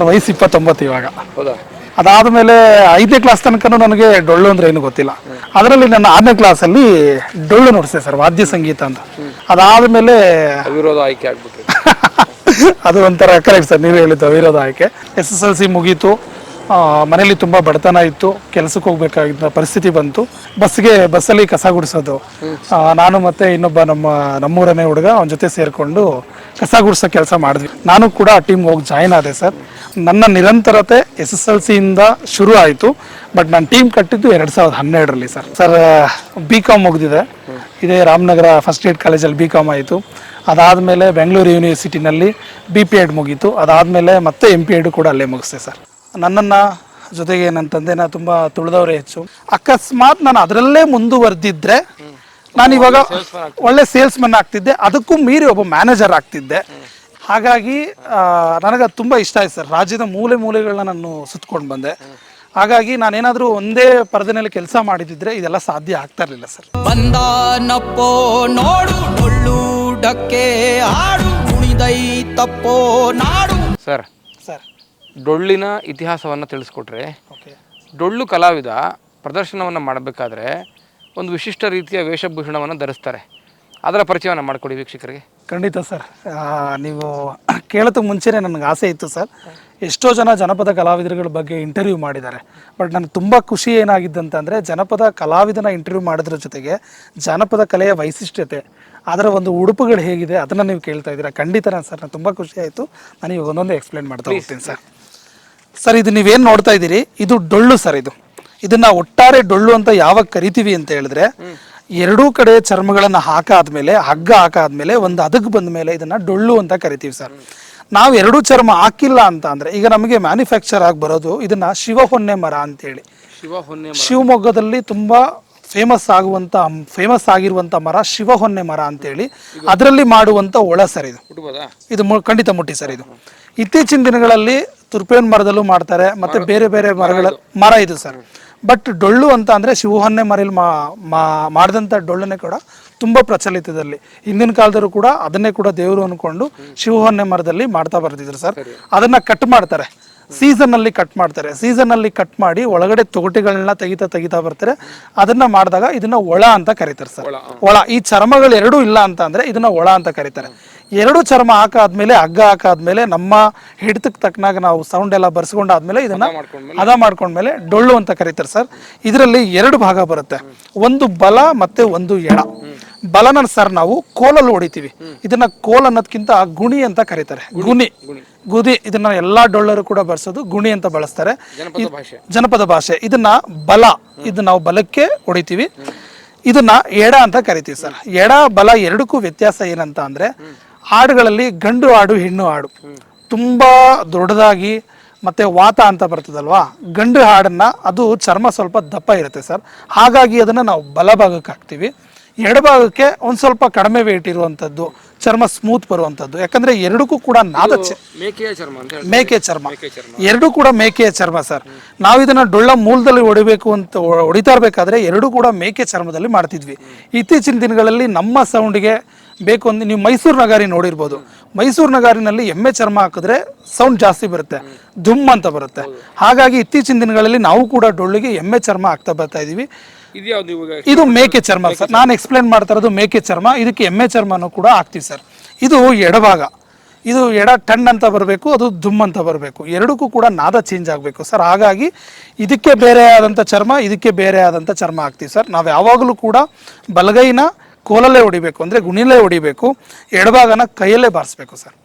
Sir ವಯಸ್ಸು 29 ಇವಾಗ. ಹೌದಾ? ಅದಾದಮೇಲೆ 5ನೇ ಕ್ಲಾಸ್ ತನಕ ನನಗೆ ಡೊಳ್ಳು ಅಂದರೆ ಏನು ಗೊತ್ತಿಲ್ಲ. ಅದರಲ್ಲಿ ನನ್ನ 6ನೇ ಕ್ಲಾಸಲ್ಲಿ ಡೊಳ್ಳು ನುಡಿಸಿದೆ ಸರ್, ವಾದ್ಯ ಸಂಗೀತ ಅಂತ. ಅದಾದಮೇಲೆ ಅವಿರೋಧ ಆಯ್ಕೆ ಆಗ್ಬಿಟ್ರಿ. ಅದು ಒಂಥರ ಕರೆಕ್ಟ್ ಸರ್, ನೀವು ಹೇಳಿದ್ದು ಅವಿರೋಧ ಆಯ್ಕೆ. SSLC ಮುಗೀತು. ಮನೇಲಿ ತುಂಬ ಬಡತನ ಇತ್ತು, ಕೆಲಸಕ್ಕೆ ಹೋಗ್ಬೇಕಾಗಿದ್ದ ಪರಿಸ್ಥಿತಿ ಬಂತು. ಬಸ್ಸಲ್ಲಿ ಕಸ ಗುಡಿಸೋದು, ನಾನು ಮತ್ತು ಇನ್ನೊಬ್ಬ ನಮ್ಮೂರನೇ ಹುಡುಗ ಅವನ ಜೊತೆ ಸೇರಿಕೊಂಡು ಕಸ ಗುಡಿಸೋ ಕೆಲಸ ಮಾಡಿದ್ವಿ. ನಾನು ಕೂಡ ಆ ಟೀಮ್ ಹೋಗಿ ಜಾಯ್ನ್ ಆದೆ ಸರ್. ನನ್ನ ನಿರಂತರತೆ SSLCಯಿಂದ ಶುರು ಆಯಿತು. ಬಟ್ ನಾನು ಟೀಮ್ ಕಟ್ಟಿದ್ದು 2012ರಲ್ಲಿ ಸರ್. BCom ಮುಗಿದಿದೆ, ಇದೇ ರಾಮನಗರ ಫಸ್ಟ್ ಏಡ್ ಕಾಲೇಜಲ್ಲಿ BCom ಆಯಿತು. ಅದಾದಮೇಲೆ ಬೆಂಗಳೂರು ಯೂನಿವರ್ಸಿಟಿನಲ್ಲಿ BPEd ಮುಗೀತು. ಅದಾದಮೇಲೆ ಮತ್ತೆ MPEd ಕೂಡ ಅಲ್ಲೇ ಮುಗಿಸ್ದೆ ಸರ್. ನನ್ನನ್ನು ಜೊತೆಗೆ ನನ್ನ ತಂದೆನ ತುಂಬ ತುಳಿದವರೇ ಹೆಚ್ಚು. ಅಕಸ್ಮಾತ್ ನಾನು ಅದರಲ್ಲೇ ಮುಂದುವರೆದಿದ್ದರೆ ನಾನು ಇವಾಗ ಒಳ್ಳೆ ಸೇಲ್ಸ್ಮನ್ ಆಗ್ತಿದ್ದೆ, ಅದಕ್ಕೂ ಮೀರಿ ಒಬ್ಬ ಮ್ಯಾನೇಜರ್ ಆಗ್ತಿದ್ದೆ. ಹಾಗಾಗಿ ನನಗೆ ಅದು ತುಂಬ ಇಷ್ಟ ಆಯ್ತು ಸರ್. ರಾಜ್ಯದ ಮೂಲೆ ಮೂಲೆಗಳನ್ನ ನಾನು ಸುತ್ಕೊಂಡು ಬಂದೆ. ಹಾಗಾಗಿ ನಾನೇನಾದರೂ ಒಂದೇ ಪರದೆನಲ್ಲಿ ಕೆಲಸ ಮಾಡಿದಿದ್ರೆ ಇದೆಲ್ಲ ಸಾಧ್ಯ ಆಗ್ತಾ ಇರಲಿಲ್ಲ ಸರ್. ಬಂದನಪ್ಪೋ ನೋಡು ಡೊಳ್ಳು ಡಕ್ಕೆ ಆಡು ಕುಣಿದೈ ತಪ್ಪೋ ನಾಡು. ಸರ್ ಸರ್ ಡೊಳ್ಳಿನ ಇತಿಹಾಸವನ್ನು ತಿಳಿಸ್ಕೊಟ್ರೆ, ಓಕೆ. ಡೊಳ್ಳು ಕಲಾವಿದ ಪ್ರದರ್ಶನವನ್ನು ಮಾಡಬೇಕಾದ್ರೆ ಒಂದು ವಿಶಿಷ್ಟ ರೀತಿಯ ವೇಷಭೂಷಣವನ್ನು ಧರಿಸ್ತಾರೆ. ಅದರ ಪರಿಚಯವನ್ನು ಮಾಡಿಕೊಡಿ ವೀಕ್ಷಕರಿಗೆ. ಖಂಡಿತ ಸರ್. ನೀವು ಕೇಳೋದಕ್ಕೆ ಮುಂಚೆನೇ ನನಗೆ ಆಸೆ ಇತ್ತು ಸರ್. ಎಷ್ಟೋ ಜನ ಜನಪದ ಕಲಾವಿದರುಗಳ ಬಗ್ಗೆ ಇಂಟರ್ವ್ಯೂ ಮಾಡಿದ್ದಾರೆ. ಬಟ್ ನನಗೆ ತುಂಬ ಖುಷಿ ಏನಾಗಿದ್ದಂತಂದರೆ, ಜನಪದ ಕಲಾವಿದನ ಇಂಟರ್ವ್ಯೂ ಮಾಡೋದ್ರ ಜೊತೆಗೆ ಜಾನಪದ ಕಲೆಯ ವೈಶಿಷ್ಟ್ಯತೆ, ಅದರ ಒಂದು ಉಡುಪುಗಳು ಹೇಗಿದೆ ಅದನ್ನು ನೀವು ಕೇಳ್ತಾ ಇದ್ದೀರಾ. ಖಂಡಿತ ಸರ್, ನನಗೆ ತುಂಬ ಖುಷಿ ಆಯಿತು. ನಾನು ಇವಾಗ ಒಂದೊಂದೇ ಎಕ್ಸ್ಪ್ಲೇನ್ ಮಾಡ್ತಾ ಹೋಗ್ತೀನಿ ಸರ್. ಇದು ನೀವೇನು ನೋಡ್ತಾ ಇದ್ದೀರಿ, ಇದು ಡೊಳ್ಳು ಸರ್. ಇದನ್ನು ಒಟ್ಟಾರೆ ಡೊಳ್ಳು ಅಂತ ಯಾವಾಗ ಕರಿತೀವಿ ಅಂತ ಹೇಳಿದ್ರೆ, ಎರಡೂ ಕಡೆ ಚರ್ಮಗಳನ್ನು ಹಾಕಾದ್ಮೇಲೆ, ಹಗ್ಗ ಹಾಕಾದ್ಮೇಲೆ, ಒಂದು ಅದಕ್ಕೆ ಬಂದ ಮೇಲೆ ಇದನ್ನು ಡೊಳ್ಳು ಅಂತ ಕರಿತೀವಿ ಸರ್. ನಾವು ಎರಡೂ ಚರ್ಮ ಹಾಕಿಲ್ಲ ಅಂತ ಅಂದರೆ, ಈಗ ನಮಗೆ ಮ್ಯಾನುಫ್ಯಾಕ್ಚರ್ ಆಗಿ ಬರೋದು ಇದನ್ನು ಶಿವಹೊನ್ನೆ ಮರ ಅಂತೇಳಿ. ಶಿವಮೊಗ್ಗದಲ್ಲಿ ತುಂಬ ಫೇಮಸ್ ಆಗಿರುವಂಥ ಮರ ಶಿವಹೊನ್ನೆ ಮರ ಅಂತೇಳಿ. ಅದರಲ್ಲಿ ಮಾಡುವಂಥ ಒಳ ಸರ್ ಇದು ಖಂಡಿತ ಮುಟ್ಟಿ ಸರ್. ಇದು ಇತ್ತೀಚಿನ ದಿನಗಳಲ್ಲಿ ತುರ್ಪೇನ್ ಮರದಲ್ಲೂ ಮಾಡ್ತಾರೆ, ಮತ್ತು ಬೇರೆ ಬೇರೆ ಮರ ಇದು ಸರ್. ಬಟ್ ಡೊಳ್ಳು ಅಂತ ಅಂದರೆ ಶಿವಹೊನ್ನೆ ಮರಲ್ಲಿ ಮಾಡಿದಂಥ ಡೊಳ್ಳನ್ನೇ ಕೂಡ ತುಂಬ ಪ್ರಚಲಿತದಲ್ಲಿ. ಹಿಂದಿನ ಕಾಲದಲ್ಲೂ ಕೂಡ ಅದನ್ನೇ ಕೂಡ ದೇವರು ಅಂದ್ಕೊಂಡು ಶಿವಹೊನ್ನೆ ಮರದಲ್ಲಿ ಮಾಡ್ತಾ ಬರ್ತಿದ್ರು ಸರ್. ಅದನ್ನು ಕಟ್ ಮಾಡ್ತಾರೆ, ಸೀಸನ್ನಲ್ಲಿ ಕಟ್ ಮಾಡ್ತಾರೆ. ಸೀಸನ್ನಲ್ಲಿ ಕಟ್ ಮಾಡಿ ಒಳಗಡೆ ತೊಗಟೆಗಳನ್ನ ತೆಗಿತಾ ಬರ್ತಾರೆ. ಅದನ್ನು ಮಾಡಿದಾಗ ಇದನ್ನು ಒಳ ಅಂತ ಕರೀತಾರೆ ಸರ್. ಒಳ. ಈ ಚರ್ಮಗಳು ಎರಡೂ ಇಲ್ಲ ಅಂತ ಅಂದರೆ ಇದನ್ನು ಒಳ ಅಂತ ಕರೀತಾರೆ. ಎರಡು ಚರ್ಮ ಹಾಕಾದ್ಮೇಲೆ, ಹಗ್ಗ ಹಾಕಾದ್ಮೇಲೆ, ನಮ್ಮ ಹಿಡಿತಕ್ಕೆ ತಕ್ಕನಾಗ ನಾವು ಸೌಂಡ್ ಎಲ್ಲ ಬರ್ಸ್ಕೊಂಡಾದ್ಮೇಲೆ ಇದನ್ನು ಹದ ಮಾಡ್ಕೊಂಡ್ಮೇಲೆ ಡೊಳ್ಳು ಅಂತ ಕರೀತಾರೆ ಸರ್. ಇದರಲ್ಲಿ 2 ಭಾಗ ಬರುತ್ತೆ, ಒಂದು ಬಲ ಮತ್ತು ಒಂದು ಎಡ. ಬಲನ ಸರ್ ನಾವು ಕೋಲಲ್ಲಿ ಹೊಡಿತೀವಿ. ಇದನ್ನ ಕೋಲ್ ಅನ್ನೋದಕ್ಕಿಂತ ಗುಣಿ ಅಂತ ಕರೀತಾರೆ. ಗುದಿ ಇದನ್ನ ಎಲ್ಲಾ ಡೊಳ್ಳರು ಕೂಡ ಬರ್ಸೋದು ಗುಣಿ ಅಂತ ಬಳಸ್ತಾರೆ, ಜನಪದ ಭಾಷೆ. ಇದನ್ನ ಬಲ, ಇದು ನಾವು ಬಲಕ್ಕೆ ಹೊಡಿತೀವಿ. ಇದನ್ನ ಎಡ ಅಂತ ಕರಿತೀವಿ ಸರ್. ಎಡ ಬಲ ಎರಡಕ್ಕೂ ವ್ಯತ್ಯಾಸ ಏನಂತ ಅಂದ್ರೆ, ಹಾಡುಗಳಲ್ಲಿ ಗಂಡು ಹಾಡು ಹೆಣ್ಣು ಹಾಡು ತುಂಬಾ ದೊಡ್ಡದಾಗಿ ಮತ್ತೆ ವಾತ ಅಂತ ಬರ್ತದಲ್ವಾ, ಗಂಡು ಹಾಡನ್ನ ಅದು ಚರ್ಮ ಸ್ವಲ್ಪ ದಪ್ಪ ಇರುತ್ತೆ ಸರ್. ಹಾಗಾಗಿ ಅದನ್ನ ನಾವು ಬಲಭಾಗಕ್ಕೆ ಹಾಕ್ತೀವಿ. ಎಡಭಾಗಕ್ಕೆ ಒಂದು ಸ್ವಲ್ಪ ಕಡಿಮೆ ವೇಟ್ ಇರುವಂಥದ್ದು, ಚರ್ಮ ಸ್ಮೂತ್ ಬರುವಂಥದ್ದು. ಯಾಕಂದ್ರೆ ಎರಡಕ್ಕೂ ಕೂಡ ಮೇಕೆ ಚರ್ಮ, ಎರಡೂ ಕೂಡ ಮೇಕೆಯ ಚರ್ಮ ಸರ್. ನಾವು ಇದನ್ನ ಡೊಳ್ಳ ಮೂಲದಲ್ಲಿ ಹೊಡಿತಾ ಇರಬೇಕಾದ್ರೆ ಎರಡೂ ಕೂಡ ಮೇಕೆ ಚರ್ಮದಲ್ಲಿ ಮಾಡ್ತಿದ್ವಿ. ಇತ್ತೀಚಿನ ದಿನಗಳಲ್ಲಿ ನಮ್ಮ ಸೌಂಡ್ಗೆ ಬೇಕು ಅಂದ್ರೆ, ನೀವು ಮೈಸೂರು ನಗಾರಿ ನೋಡಿರ್ಬೋದು. ಮೈಸೂರು ನಗಾರಿನಲ್ಲಿ ಎಮ್ಮೆ ಚರ್ಮ ಹಾಕಿದ್ರೆ ಸೌಂಡ್ ಜಾಸ್ತಿ ಬರುತ್ತೆ, ಧುಮ್ ಅಂತ ಬರುತ್ತೆ. ಹಾಗಾಗಿ ಇತ್ತೀಚಿನ ದಿನಗಳಲ್ಲಿ ನಾವು ಕೂಡ ಡೊಳ್ಳಿಗೆ ಎಮ್ಮೆ ಚರ್ಮ ಹಾಕ್ತಾ ಬರ್ತಾ ಇದೀವಿ. ಇದು ಮೇಕೆ ಚರ್ಮ ಸರ್. ನಾನು ಎಕ್ಸ್ಪ್ಲೇನ್ ಮಾಡ್ತಾ ಇರೋದು ಮೇಕೆ ಚರ್ಮ. ಇದಕ್ಕೆ ಎಮ್ಮೆ ಚರ್ಮನೂ ಕೂಡ ಹಾಕ್ತೀವಿ ಸರ್. ಇದು ಎಡಭಾಗ. ಇದು ಎಡ ಟಣ್ ಅಂತ ಬರಬೇಕು, ಅದು ಧುಮ್ ಅಂತ ಬರಬೇಕು. ಎರಡಕ್ಕೂ ಕೂಡ ನಾದ ಚೇಂಜ್ ಆಗಬೇಕು ಸರ್. ಹಾಗಾಗಿ ಇದಕ್ಕೆ ಬೇರೆ ಆದಂಥ ಚರ್ಮ, ಇದಕ್ಕೆ ಬೇರೆ ಆದಂಥ ಚರ್ಮ ಹಾಕ್ತೀವಿ ಸರ್. ನಾವು ಯಾವಾಗಲೂ ಕೂಡ ಬಲಗೈನ ಕೋಲಲ್ಲೇ ಹೊಡಿಬೇಕು, ಅಂದರೆ ಗುಣಿಲೇ ಹೊಡಿಬೇಕು. ಎಡಭಾಗನ ಕೈಯಲ್ಲೇ ಬಾರಿಸ್ಬೇಕು ಸರ್.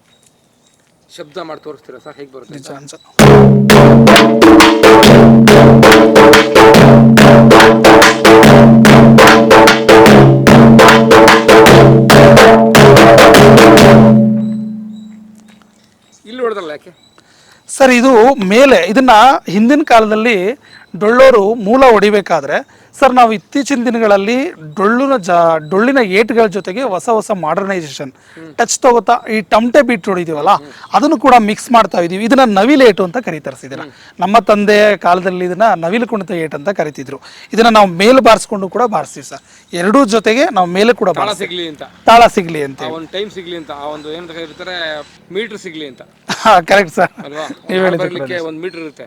ಶಬ್ದ ಮಾಡಿ ತೋರಿಸ್ತೀರಾ ಸರ್, ಹೇಗೆ ಬರುತ್ತೆ? ಇಲ್ಲಿ ಹೊಡೆದ್ರಲ್ಲ ಯಾಕೆ ಸರ್? ಇದು ಮೇಲೆ, ಇದನ್ನ ಹಿಂದಿನ ಕಾಲದಲ್ಲಿ ಡೊಳ್ಳೋರು ಮೂಲ ಹೊಡಿಬೇಕಾದ್ರೆ ಸರ್ ನಾವು ಇತ್ತೀಚಿನ ದಿನಗಳಲ್ಲಿ ಡೊಳ್ಳಿನ ಏಟ್ಗಳ ಜೊತೆಗೆ ಹೊಸ ಹೊಸ ಮಾಡರ್ನೈಸೇಷನ್ ಟಚ್ ತಗೋತಾ ಈ ಟಮಟೆ ಬೀಟ್ರೋಟ್ ಇದೀವಲ್ಲ ಅದನ್ನು ಕೂಡ ಮಿಕ್ಸ್ ಮಾಡ್ತಾ ಇದೀವಿ. ಇದನ್ನ ನವಿಲು ಏಟು ಅಂತ ಕರೀತಾರೆ. ಇದನ್ನ ನಮ್ಮ ತಂದೆ ಕಾಲದಲ್ಲಿ ಇದನ್ನ ನವಿಲು ಕುಣಿತ ಏಟ್ ಅಂತ ಕರಿತಿದ್ರು. ಇದನ್ನ ನಾವು ಮೇಲೆ ಬಾರಿಸ್ಕೊಂಡು ಕೂಡ ಬಾರಿಸ್ತೀವಿ ಸರ್. ಎರಡೂ ಜೊತೆಗೆ ನಾವು ಮೇಲೆ ಕೂಡ ಸಿಗ್ಲಿ ಅಂತ, ತಾಳ ಸಿಗ್ಲಿ ಅಂತ, ಒಂದು ಟೈಮ್ ಸಿಗ್ಲಿ ಅಂತ, ಒಂದು ಏನು ಕರೀತಾರೆ ಮೀಟರ್ ಸಿಗ್ಲಿ ಅಂತ. ಕರೆಕ್ಟ್ ಸರ್, ನೀವು ಹೇಳಿದ್ರೆ ಒಂದು ಮೀಟರ್ ಇರುತ್ತೆ,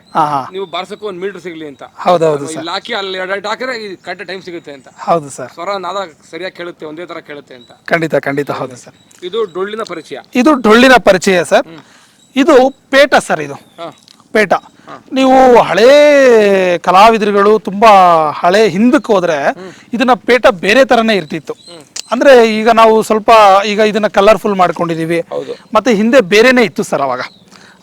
ನೀವು ಬಾರ್ಸಕ್ಕೂ ಒಂದು ಮೀಟರ್ ಸಿಗ್ಲಿ ಅಂತ. ಹೌದೌದು ಇಲ್ಲಿ ಹಾಕಿ ಅಲ್ಲಿ ಹಾಕಿದ್ರೆ ಕರೆಕ್ಟ್ ಟೈಮ್ ಸಿಗುತ್ತೆ ಅಂತ. ಹೌದು ಸರ್, ಸ್ವರ ನಾದ ಸರಿಯಾಗಿ ಕೇಳುತ್ತೆ, ಒಂದೇ ತರ ಕೇಳುತ್ತೆ ಅಂತ. ಖಂಡಿತ ಹೌದು ಸರ್. ಇದು ಡೊಳ್ಳಿನ ಪರಿಚಯ. ಇದು ಡೊಳ್ಳಿನ ಪರಿಚಯ ಸರ್. ಇದು ಪೇಟ ಸರ್. ಇದು ಪೇಟ. ನೀವು ಹಳೇ ಕಲಾವಿದರುಗಳು ತುಂಬಾ ಹಳೆ ಹಿಂದಕ್ಕೆ ಹೋದ್ರೆ ಇದನ್ನ ಪೇಟ ಬೇರೆ ತರನೇ ಇರ್ತಿತ್ತು. ಅಂದ್ರೆ ಈಗ ನಾವು ಸ್ವಲ್ಪ ಈಗ ಇದನ್ನ ಕಲರ್ಫುಲ್ ಮಾಡ್ಕೊಂಡಿದೀವಿ, ಮತ್ತೆ ಹಿಂದೆ ಬೇರೆನೇ ಇತ್ತು ಸರ್ ಅವಾಗ.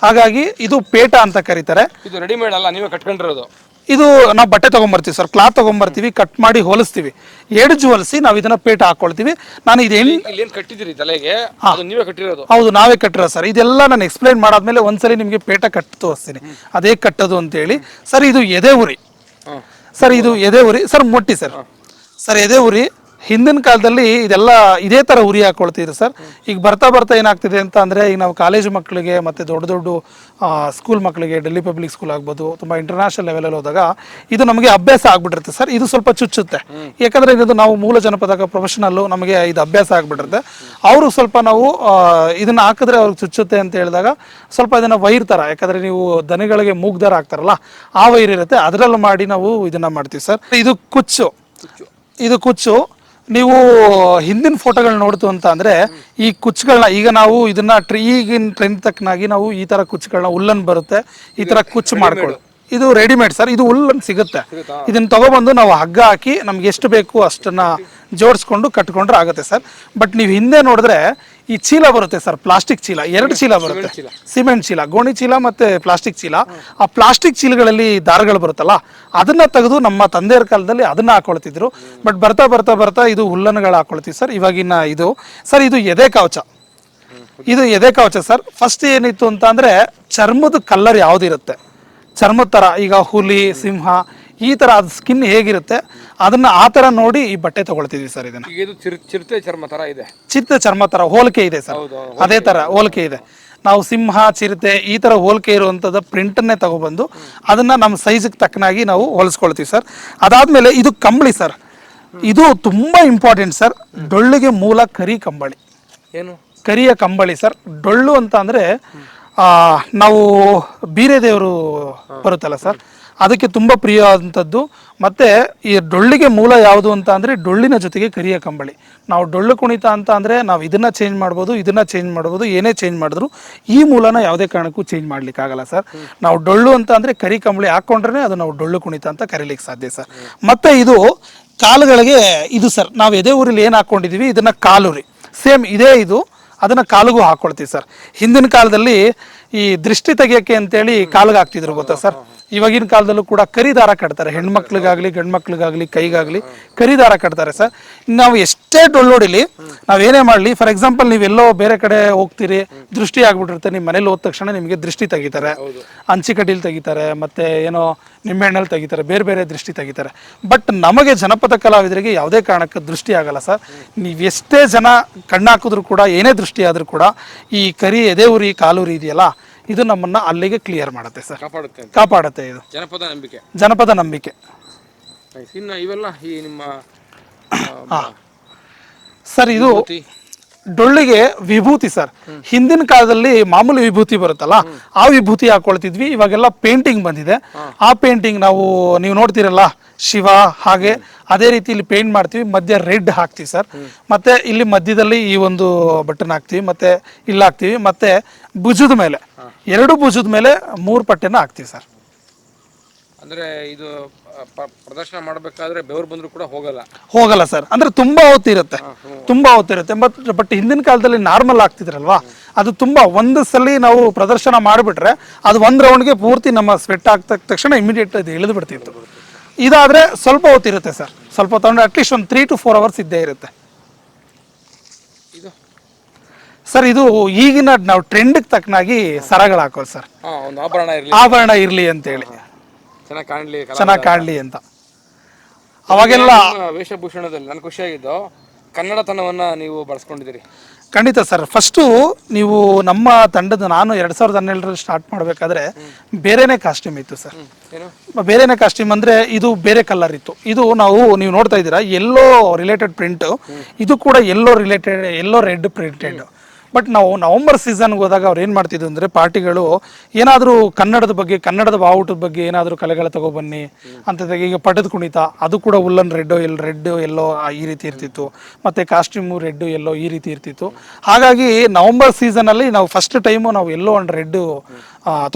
ಹಾಗಾಗಿ ಇದು ಪೇಟ ಅಂತ ಕರೀತಾರೆ. ಇದು ರೆಡಿಮೇಡ್ ಅಲ್ಲ, ನೀವೇ ಕಟ್ಕೊಂಡಿರೋದು? ಇದು ನಾವು ಬಟ್ಟೆ ತಗೊಂಡ್ಬರ್ತೀವಿ ಸರ್, ಕ್ಲಾತ್ ತಗೊಂಡ್ಬರ್ತೀವಿ, ಕಟ್ ಮಾಡಿ ಹೊಲಿಸ್ತೀವಿ, ಎಡ್ಜ್ ಹೊಲಿಸಿ ನಾವು ಇದನ್ನ ಪೇಟ ಹಾಕೊಳ್ತೀವಿ. ನಾನು ಇದೇನು ಕಟ್ಟಿದಿರಿ ತಲೆಗೆ, ನೀವೇ ಕಟ್ಟಿರೋದು? ಹೌದು, ನಾವೇ ಕಟ್ಟಿರೋ ಸರ್. ಇದೆಲ್ಲ ನಾನು ಎಕ್ಸ್ಪ್ಲೈನ್ ಮಾಡಾದ್ಮೇಲೆ ಒಂದ್ಸಲಿ ನಿಮಗೆ ಪೇಟ ಕಟ್ಟಿ ತೋರಿಸ್ತೀನಿ, ಅದೇ ಕಟ್ಟೋದು ಅಂತೇಳಿ. ಸರ್ ಇದು ಎದೆ ಉರಿ ಸರ್, ಇದು ಎದೆ ಉರಿ ಸರ್. ಮೊಟ್ಟಿ ಸರ್. ಸರ್ ಎದೆ ಉರಿ ಹಿಂದಿನ ಕಾಲದಲ್ಲಿ ಇದೆಲ್ಲ ಇದೇ ಥರ ಉರಿ ಹಾಕೊಳ್ತಿದ್ರು ಸರ್. ಈಗ ಬರ್ತಾ ಏನಾಗ್ತಿದೆ ಅಂತ ಅಂದರೆ, ಈಗ ನಾವು ಕಾಲೇಜು ಮಕ್ಕಳಿಗೆ ಮತ್ತು ದೊಡ್ಡ ಸ್ಕೂಲ್ ಮಕ್ಕಳಿಗೆ, ಡೆಲ್ಲಿ ಪಬ್ಲಿಕ್ ಸ್ಕೂಲ್ ಆಗ್ಬೋದು, ತುಂಬ ಇಂಟರ್ನ್ಯಾಷನಲ್ ಲೆವೆಲಲ್ಲಿ ಹೋದಾಗ ಇದು ನಮಗೆ ಅಭ್ಯಾಸ ಆಗ್ಬಿಟ್ಟಿರುತ್ತೆ ಸರ್. ಇದು ಸ್ವಲ್ಪ ಚುಚ್ಚುತ್ತೆ, ಯಾಕಂದರೆ ಇದು ನಾವು ಮೂಲ ಜನಪದ ಪ್ರೊಫೆಷನಲ್ಲು, ನಮಗೆ ಇದು ಅಭ್ಯಾಸ ಆಗ್ಬಿಟ್ಟಿರುತ್ತೆ. ಅವರು ಸ್ವಲ್ಪ ನಾವು ಇದನ್ನು ಹಾಕಿದ್ರೆ ಅವ್ರಿಗೆ ಚುಚ್ಚುತ್ತೆ ಅಂತ ಹೇಳಿದಾಗ ಸ್ವಲ್ಪ ಇದನ್ನು ವೈರ್ ಥರ, ಯಾಕಂದರೆ ನೀವು ದನಗಳಿಗೆ ಮೂಗ್ದಾರ ಹಾಕ್ತಾರಲ್ಲ ಆ ವೈರ್ ಇರುತ್ತೆ, ಅದರಲ್ಲೂ ಮಾಡಿ ನಾವು ಇದನ್ನು ಮಾಡ್ತೀವಿ ಸರ್. ಇದು ಕುಚ್ಚು. ನೀವು ಹಿಂದಿನ ಫೋಟೋಗಳು ನೋಡ್ತು ಅಂತ ಅಂದರೆ ಈ ಕುಚ್ಚುಗಳನ್ನ ಈಗ ನಾವು ಇದನ್ನ ಈಗಿನ ಟ್ರೆಂಡ್ ತಕ್ಕನಾಗಿ ನಾವು ಈ ಥರ ಕುಚ್ಚುಗಳನ್ನ ಉಲ್ಲನ್ ಬರುತ್ತೆ, ಈ ಥರ ಕುಚ್ಚು ಮಾಡ್ಕೊಳ್ಳಿ. ಇದು ರೆಡಿಮೇಡ್ ಸರ್. ಇದು ಉಲ್ಲನ್ ಸಿಗುತ್ತೆ. ಇದನ್ನ ತಗೊಬಂದು ನಾವು ಹಗ್ಗ ಹಾಕಿ ನಮ್ಗೆ ಎಷ್ಟು ಬೇಕು ಅಷ್ಟನ್ನ ಜೋಡಿಸ್ಕೊಂಡು ಕಟ್ಕೊಂಡ್ರೆ ಆಗುತ್ತೆ ಸರ್. ಬಟ್ ನೀವು ಹಿಂದೆ ನೋಡಿದ್ರೆ ಈ ಚೀಲ ಬರುತ್ತೆ ಸರ್, ಪ್ಲಾಸ್ಟಿಕ್ ಚೀಲ, 2 ಚೀಲ ಬರುತ್ತೆ. ಸಿಮೆಂಟ್ ಚೀಲ, ಗೋಣಿ ಚೀಲ ಮತ್ತೆ ಪ್ಲಾಸ್ಟಿಕ್ ಚೀಲ. ಆ ಪ್ಲಾಸ್ಟಿಕ್ ಚೀಲಗಳಲ್ಲಿ ದಾರಗಳು ಬರುತ್ತಲ್ಲ, ಅದನ್ನ ತೆಗೆದು ನಮ್ಮ ತಂದೆಯರ ಕಾಲದಲ್ಲಿ ಅದನ್ನ ಹಾಕೊಳ್ತಿದ್ರು. ಬಟ್ ಬರ್ತಾ ಇದು ಹುಲ್ಲನ್ಗಳು ಹಾಕೊಳ್ತೀವಿ ಸರ್ ಇವಾಗಿನ. ಇದು ಸರ್, ಇದು ಎದೆ ಕವಚ. ಇದು ಎದೆ ಕವಚ ಸರ್. ಫಸ್ಟ್ ಏನಿತ್ತು ಅಂತ ಅಂದ್ರೆ ಚರ್ಮದ ಕಲ್ಲರ್ ಯಾವ್ದಿರುತ್ತೆ, ಚರ್ಮದ ಥರ, ಈಗ ಹುಲಿ, ಸಿಂಹ ಈ ಥರ ಅದು ಸ್ಕಿನ್ ಹೇಗಿರುತ್ತೆ ಅದನ್ನ ಆ ಥರ ನೋಡಿ ಈ ಬಟ್ಟೆ ತಗೊಳ್ತಿದ್ವಿ ಸರ್. ಇದನ್ನ ಚಿರತೆ ಚರ್ಮ ಥರ ಇದೆ, ಚಿರತೆ ಚರ್ಮ ಥರ ಹೋಲಿಕೆ ಇದೆ ಸರ್. ಅದೇ ಥರ ಹೋಲಿಕೆ ಇದೆ. ನಾವು ಸಿಂಹ, ಚಿರತೆ ಈ ಥರ ಹೋಲಿಕೆ ಇರುವಂಥದ್ದು ಪ್ರಿಂಟನ್ನೇ ತಗೊಬಂದು ಅದನ್ನ ನಮ್ಮ ಸೈಜ್ಗೆ ತಕ್ಕನಾಗಿ ನಾವು ಹೊಲಿಸ್ಕೊಳ್ತೀವಿ ಸರ್. ಅದಾದ್ಮೇಲೆ ಇದು ಕಂಬಳಿ ಸರ್. ಇದು ತುಂಬಾ ಇಂಪಾರ್ಟೆಂಟ್ ಸರ್. ಡೊಳ್ಳಿಗೆ ಮೂಲ ಕರಿ ಕಂಬಳಿ. ಏನು ಕರಿಯ ಕಂಬಳಿ ಸರ್. ಡೊಳ್ಳು ಅಂತ ಅಂದರೆ ನಾವು ಬೀರೆ ದೇವರು ಬರುತ್ತಲ್ಲ ಸರ್, ಅದಕ್ಕೆ ತುಂಬ ಪ್ರಿಯವಾದಂಥದ್ದು. ಮತ್ತು ಈ ಡೊಳ್ಳಿಗೆ ಮೂಲ ಯಾವುದು ಅಂತ ಅಂದರೆ ಡೊಳ್ಳಿನ ಜೊತೆಗೆ ಕರಿಯ ಕಂಬಳಿ. ನಾವು ಡೊಳ್ಳು ಕುಣಿತ ಅಂತ ಅಂದರೆ ನಾವು ಇದನ್ನು ಚೇಂಜ್ ಮಾಡ್ಬೋದು, ಇದನ್ನು ಚೇಂಜ್ ಮಾಡ್ಬೋದು, ಏನೇ ಚೇಂಜ್ ಮಾಡಿದ್ರು ಈ ಮೂಲನ ಯಾವುದೇ ಕಾರಣಕ್ಕೂ ಚೇಂಜ್ ಮಾಡಲಿಕ್ಕಾಗಲ್ಲ ಸರ್. ನಾವು ಡೊಳ್ಳು ಅಂತ ಅಂದರೆ ಕರಿ ಕಂಬಳಿ ಹಾಕ್ಕೊಂಡ್ರೆ ಅದು ನಾವು ಡೊಳ್ಳು ಕುಣಿತ ಅಂತ ಕರೀಲಿಕ್ಕೆ ಸಾಧ್ಯ ಸರ್. ಮತ್ತು ಇದು ಕಾಲುಗಳಿಗೆ ಇದು ಸರ್, ನಾವು ಎದೆ ಊರಲ್ಲಿ ಏನು ಹಾಕ್ಕೊಂಡಿದ್ದೀವಿ ಇದನ್ನು ಕಾಲುರಿ ಸೇಮ್ ಇದೇ ಇದು, ಅದನ್ನು ಕಾಲಿಗೂ ಹಾಕ್ಕೊಳ್ತೀವಿ ಸರ್. ಹಿಂದಿನ ಕಾಲದಲ್ಲಿ ಈ ದೃಷ್ಟಿ ತೆಗಿಯೋಕ್ಕೆ ಅಂತೇಳಿ ಕಾಲಿಗೆ ಹಾಕ್ತಿದ್ರು ಗೊತ್ತಾ ಸರ್. ಇವಾಗಿನ ಕಾಲದಲ್ಲೂ ಕೂಡ ಕರಿದಾರ ಕಟ್ತಾರೆ, ಹೆಣ್ಮಕ್ಳಿಗಾಗಲಿ ಗಂಡು ಮಕ್ಳಿಗಾಗಲಿ ಕೈಗಾಗಲಿ ಕರಿದಾರ ಕಟ್ತಾರೆ ಸರ್. ನಾವು ಎಷ್ಟೇ ಡೊಳ್ಳೋಡಿಲಿ, ನಾವೇನೇ ಮಾಡಲಿ, ಫಾರ್ ಎಕ್ಸಾಂಪಲ್ ನೀವೆಲ್ಲೋ ಬೇರೆ ಕಡೆ ಹೋಗ್ತೀರಿ, ದೃಷ್ಟಿ ಆಗ್ಬಿಟ್ಟಿರುತ್ತೆ, ನಿಮ್ಮ ಮನೇಲಿ ಹೋದ ತಕ್ಷಣ ನಿಮಗೆ ದೃಷ್ಟಿ ತೆಗಿತಾರೆ, ಅಂಚಿಕಡ್ಡಿಲಿ ತೆಗಿತಾರೆ, ಮತ್ತೆ ಏನೋ ನಿಂಬೆಹಣ್ಣಲ್ಲಿ ತೆಗಿತಾರೆ, ಬೇರೆ ದೃಷ್ಟಿ ತೆಗಿತಾರೆ. ಬಟ್ ನಮಗೆ ಜನಪದ ಕಲಾವಿದರಿಗೆ ಯಾವುದೇ ಕಾರಣಕ್ಕೆ ದೃಷ್ಟಿ ಆಗಲ್ಲ ಸರ್. ನೀವು ಎಷ್ಟೇ ಜನ ಕಣ್ಣಾಕಿದ್ರು ಕೂಡ, ಏನೇ ದೃಷ್ಟಿ ಆದರೂ ಕೂಡ ಈ ಕರಿ ಎದೆ ಉರಿ ಕಾಲುರಿ ಇದೆಯಲ್ಲ, ಇದು ನಮ್ಮನ್ನ ಅಲ್ಲಿಗೆ ಕ್ಲಿಯರ್ ಮಾಡುತ್ತೆ ಸರ್, ಕಾಪಾಡುತ್ತೆ. ಇದು ಜನಪದ ನಂಬಿಕೆ. ಇವೆಲ್ಲ ಈ ನಿಮ್ಮ ಸರ್, ಇದು ಡೊಳ್ಳಿಗೆ ವಿಭೂತಿ ಸರ್. ಹಿಂದಿನ ಕಾಲದಲ್ಲಿ ಮಾಮೂಲಿ ವಿಭೂತಿ ಬರುತ್ತಲ್ಲ ಆ ವಿಭೂತಿ ಹಾಕೊಳ್ತಿದ್ವಿ. ಇವಾಗೆಲ್ಲ ಪೇಂಟಿಂಗ್ ಬಂದಿದೆ. ಆ ಪೇಂಟಿಂಗ್ ನೀವು ನೋಡ್ತಿರಲ್ಲ ಶಿವ, ಹಾಗೆ ಅದೇ ರೀತಿ ಇಲ್ಲಿ ಪೇಂಟ್ ಮಾಡ್ತೀವಿ. ಮಧ್ಯ ರೆಡ್ ಹಾಕ್ತೀವಿ ಸರ್. ಮತ್ತೆ ಇಲ್ಲಿ ಮಧ್ಯದಲ್ಲಿ ಈ ಒಂದು ಬಟನ್ ಹಾಕ್ತೀವಿ, ಮತ್ತೆ ಇಲ್ಲಿ ಹಾಕ್ತೀವಿ, ಮತ್ತೆ ಭುಜದ ಮೇಲೆ 2 ಭುಜದ ಮೇಲೆ 3 ಪಟ್ಟೆನ ಹಾಕ್ತೀವಿ ಸರ್. ಅಂದ್ರೆ ಇದು ಪ್ರದರ್ಶನ ಮಾಡಬೇಕಾದ್ರೆ ಬೆವರು ಬಂದ್ರು ಕೂಡ ಹೋಗಲ್ಲ ಸರ್. ಅಂದ್ರೆ ತುಂಬಾ ಹೊತ್ತಿರುತ್ತೆ. ಬಟ್ ಹಿಂದಿನ ಕಾಲದಲ್ಲಿ ನಾರ್ಮಲ್ ಆಗ್ತಿದ್ರಲ್ವಾ, ಅದು ತುಂಬಾ ಒಂದು ಸಲ ನಾವು ಪ್ರದರ್ಶನ ಮಾಡಿಬಿಟ್ರೆ ಅದು 1 ರೌಂಡ್ಗೆ ಪೂರ್ತಿ ನಮ್ಮ ಸ್ವೆಟ್ ಆಗ್ತ ತಕ್ಷಣ ಇಮಿಡಿಯೇಟ್ ಅದು ಇಳಿದು ಬಿಡ್ತಿತ್ತು. ಇದಾದ್ರೆ ಸ್ವಲ್ಪ ಹೊತ್ತಿರುತ್ತೆ ಸರ್. ಸ್ವಲ್ಪ ತಗೊಂಡು ಅಟ್ಲೀಸ್ಟ್ ಒಂದು 3 to 4 hours ಇದ್ದೇ ಇರುತ್ತೆ ಸರ್. ಇದು ಈಗಿನ ನಾವು ಟ್ರೆಂಡ್ಗೆ ತಕ್ಕನಾಗಿ ಸರಗಳು ಹಾಕೋದು ಸರ್, ಆಭರಣ ಇರಲಿ ಅಂತೇಳಿ, ಚೆನ್ನಾಗಿ ಕಾಣಲಿ ಅಂತ. ಅವಾಗೆಲ್ಲ ನಿಮ್ಮ ವೇಷಭೂಷಣದಲ್ಲಿ ನಾನು ಖುಷಿಯಾಗಿದ್ದು ಕನ್ನಡತನವನ್ನು ನೀವು ಬಳಸ್ಕೊಂಡಿದ್ದೀರಿ. ಖಂಡಿತ ಸರ್. ಫಸ್ಟು ನೀವು ನಮ್ಮ ತಂಡದ ನಾನು 2012ರಲ್ಲಿ ಸ್ಟಾರ್ಟ್ ಮಾಡಬೇಕಾದ್ರೆ ಬೇರೆನೇ ಕಾಸ್ಟ್ಯೂಮ್ ಇತ್ತು ಸರ್. ಏನು ಬೇರೆನೇ ಕಾಸ್ಟ್ಯೂಮ್ ಅಂದರೆ ಇದು ಬೇರೆ ಕಲರ್ ಇತ್ತು. ಇದು ನೀವು ನೋಡ್ತಾ ಇದ್ದೀರಾ ಎಲ್ಲೋ ರಿಲೇಟೆಡ್ ಪ್ರಿಂಟು, ಇದು ಕೂಡ ಎಲ್ಲೋ ರಿಲೇಟೆಡ್ ಎಲ್ಲೋ ರೆಡ್ ಪ್ರಿಂಟೆಡ್. ಬಟ್ ನಾವು ನವಂಬರ್ ಸೀಸನ್ಗೆ ಹೋದಾಗ ಅವ್ರು ಏನು ಮಾಡ್ತಿದ್ರು ಅಂದರೆ ಪಾರ್ಟಿಗಳು ಏನಾದರೂ ಕನ್ನಡದ ಬಗ್ಗೆ, ಕನ್ನಡದ ಬಾವುಟದ ಬಗ್ಗೆ ಏನಾದರೂ ಕಲೆಗಳ ತಗೊಬನ್ನಿ ಅಂತಂದಾಗ, ಈಗ ಪಟದ ಕುಣಿತ ಅದು ಕೂಡ ಉಲ್ಲನ್ ರೆಡ್ಡು ಎಲ್ಲೋ ಈ ರೀತಿ ಇರ್ತಿತ್ತು, ಮತ್ತು ಕಾಸ್ಟ್ಯೂಮು ರೆಡ್ಡು ಎಲ್ಲೋ ಈ ರೀತಿ ಇರ್ತಿತ್ತು. ಹಾಗಾಗಿ ನವಂಬರ್ ಸೀಸನಲ್ಲಿ ನಾವು ಫಸ್ಟ್ ಟೈಮು ನಾವು ಎಲ್ಲೋ ಅಂಡ್ ರೆಡ್ಡು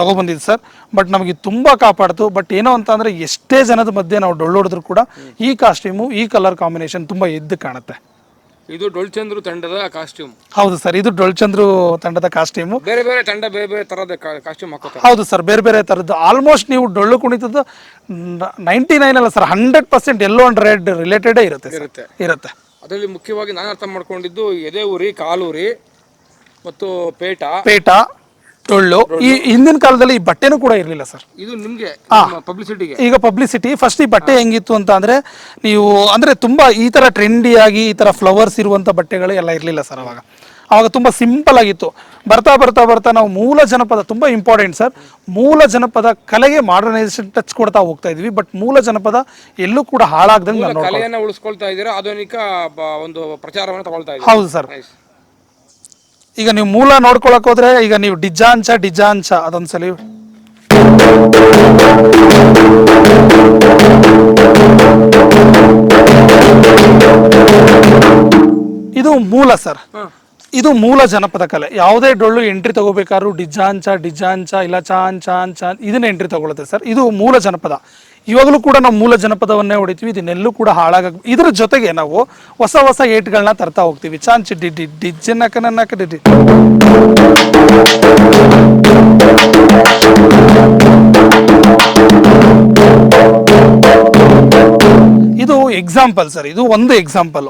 ತೊಗೊಬಂದಿದ್ದು ಸರ್. ಬಟ್ ನಮಗೆ ತುಂಬ ಕಾಪಾಡ್ತು. ಬಟ್ ಏನೋ ಅಂತ ಅಂದರೆ ಎಷ್ಟೇ ಜನದ ಮಧ್ಯೆ ನಾವು ಡೊಳ್ಳೊಡಿದ್ರು ಕೂಡ ಈ ಕಾಸ್ಟ್ಯೂಮು, ಈ ಕಲರ್ ಕಾಂಬಿನೇಷನ್ ತುಂಬ ಎದ್ದು ಕಾಣುತ್ತೆ. ಇದು ಡೊಳ್ಚಂದ್ರು ತಂಡದ ಕಾಸ್ಟ್ಯೂಮ್. ಹೌದು ಸರ್, ಇದು ಡೊಳ್ಚಂದ್ರು ತಂಡದ ಕಾಸ್ಟ್ಯೂಮು. ಬೇರೆ ಬೇರೆ ತಂಡ ಬೇರೆ ಬೇರೆ ಥರದ ಕಾಸ್ಟ್ಯೂಮ್ ಹಾಕೋತಾರೆ. ಹೌದು ಸರ್, ಬೇರೆ ಬೇರೆ ಥರದ್ದು. ಆಲ್ಮೋಸ್ಟ್ ನೀವು ಡೊಳ್ಳು ಕುಣಿತದ್ದು 99 ಅಲ್ಲ ಸರ್, 100% ಎಲ್ಲೋ ಅಂಡ್ ರೆಡ್ ರಿಲೇಟೆಡೇ ಇರುತ್ತೆ. ಅದರಲ್ಲಿ ಮುಖ್ಯವಾಗಿ ನಾನು ಅರ್ಥ ಮಾಡ್ಕೊಂಡಿದ್ದು ಎದೆ ಉರಿ, ಕಾಲೂರಿ ಮತ್ತು ಪೇಟ, ಡೊಳ್ಳು. ಈ ಹಿಂದಿನ ಕಾಲದಲ್ಲಿ ಈ ಬಟ್ಟೆನೂ ಕೂಡ ಇರಲಿಲ್ಲ ಸರ್. ಇದು ನಿಮಗೆ ಪಬ್ಲಿಸಿಟಿಗೆ. ಈಗ ಪಬ್ಲಿಸಿಟಿ ಫಸ್ಟ್ ಈ ಬಟ್ಟೆ ಹೆಂಗಿತ್ತು ಅಂತ ಅಂದರೆ, ನೀವು ಅಂದರೆ ತುಂಬ ಈ ಥರ ಟ್ರೆಂಡಿಯಾಗಿ ಈ ಥರ ಫ್ಲವರ್ಸ್ ಇರುವಂಥ ಬಟ್ಟೆಗಳು ಎಲ್ಲ ಇರಲಿಲ್ಲ ಸರ್. ಅವಾಗ ತುಂಬ ಸಿಂಪಲ್ ಆಗಿತ್ತು. ಬರ್ತಾ ನಾವು ಮೂಲ ಜನಪದ ತುಂಬ ಇಂಪಾರ್ಟೆಂಟ್ ಸರ್. ಮೂಲ ಜನಪದ ಕಲೆಗೆ ಮಾಡರ್ನೈಸೇಷನ್ ಟಚ್ ಕೊಡ್ತಾ ಹೋಗ್ತಾ ಇದೀವಿ. ಬಟ್ ಮೂಲ ಜನಪದ ಎಲ್ಲೂ ಕೂಡ ಹಾಳಾಗ್ದಂಗೆ ನಾವು ಕಲೆಯನ್ನು ಉಳಿಸ್ಕೊಳ್ತಾ ಇದ್ದೀರಾ, ಆಧುನಿಕ ಒಂದು ಪ್ರಚಾರವನ್ನು ತಗೊಳ್ತಾ ಇದ್ದೀರಾ. ಹೌದು ಸರ್. ಈಗ ನೀವು ಮೂಲ ನೋಡ್ಕೊಳಕ್ ಹೋದ್ರೆ, ಈಗ ನೀವು ಡಿಜಾಂಚ ಅದೊಂದ್ಸಲಿ ಇದು ಮೂಲ ಸರ್. ಇದು ಮೂಲ ಜನಪದ ಕಲೆ. ಯಾವುದೇ ಡೊಳ್ಳು ಎಂಟ್ರಿ ತಗೋಬೇಕಾದ್ರೂ ಡಿಜಾಂಚ ಇಲ್ಲ ಚಾನ್ ಇದನ್ನ ಎಂಟ್ರಿ ತಗೊಳುತ್ತೆ ಸರ್. ಇದು ಮೂಲ ಜನಪದ. ಇವಾಗಲೂ ಕೂಡ ನಾವು ಮೂಲ ಜನಪದವನ್ನೇ ಹೊಡಿತೀವಿ. ಇದನ್ನೆಲ್ಲೂ ಕೂಡ ಇದ್ರ ಜೊತೆಗೆ ನಾವು ಹೊಸ ಏಟ್ಗಳನ್ನ ತರ್ತಾ ಹೋಗ್ತೀವಿ. ಚಾಂಚ್ ಡಿಜ್ಜನ್ನಕ ಡಿ. ಇದು ಎಕ್ಸಾಂಪಲ್ ಸರ್, ಇದು ಒಂದು ಎಕ್ಸಾಂಪಲ್.